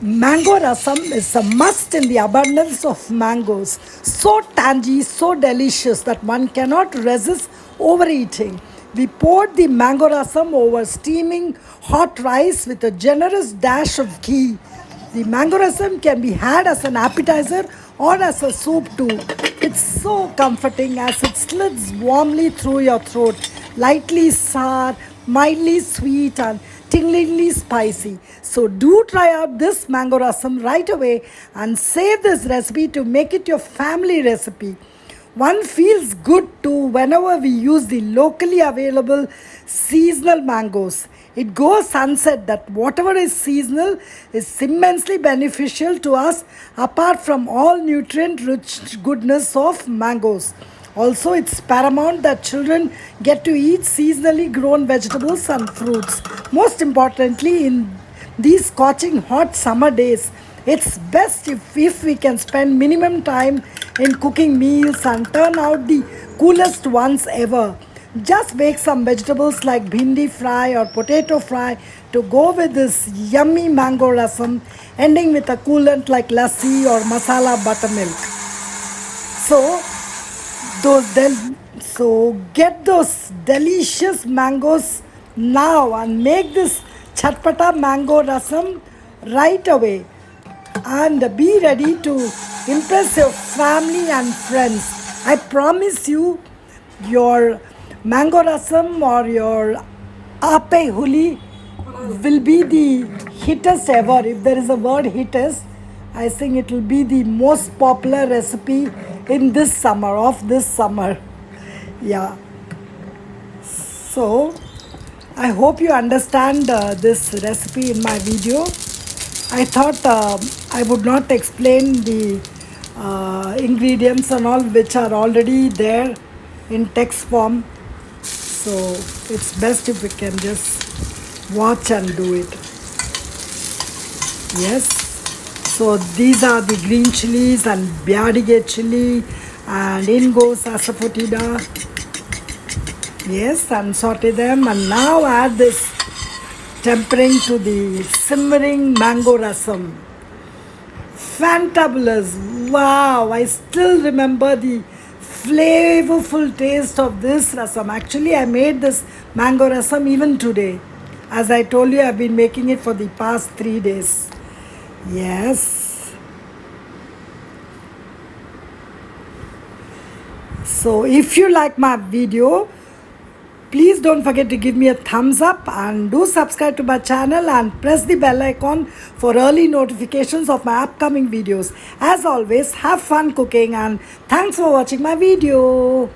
Mango rasam is a must in the abundance of mangoes. So tangy, so delicious that one cannot resist overeating. We poured the mango rasam over steaming hot rice with a generous dash of ghee. The mango rasam can be had as an appetizer or as a soup too. It's so comforting as it slides warmly through your throat, lightly sour, mildly sweet, and tinglingly spicy. So do try out this mango rasam right away and save this recipe to make it your family recipe. One feels good too whenever we use the locally available seasonal mangoes. It goes unsaid that whatever is seasonal is immensely beneficial to us apart from all nutrient rich goodness of mangoes. Also, it's paramount that children get to eat seasonally grown vegetables and fruits. Most importantly, in these scorching hot summer days, it's best if we can spend minimum time in cooking meals and turn out the coolest ones ever. Just bake some vegetables like bhindi fry or potato fry to go with this yummy mango rasam, ending with a coolant like lassi or masala buttermilk. So, so get those delicious mangoes now and make this chatpata mango rasam right away and be ready to impress your family and friends. I promise you, your mango rasam or your Appe Huli will be the hittest ever. If there is a word hittest, I think it will be the most popular recipe in this summer, of this summer. Yeah. So, I hope you understand this recipe in my video. I thought I would not explain the ingredients and all which are already there in text form. So it's best if we can just watch and do it. Yes. So these are the green chilies and Byadige chili and Ingo sassafotida. Yes, and saute them and now add this tempering to the simmering mango rasam. Fantabulous! Wow, I still remember the flavorful taste of this rasam. Actually, I made this mango rasam even today. As I told you, I've been making it for the past 3 days. Yes. So, if you like my video, please don't forget to give me a thumbs up and do subscribe to my channel and press the bell icon for early notifications of my upcoming videos. As always, have fun cooking and thanks for watching my video.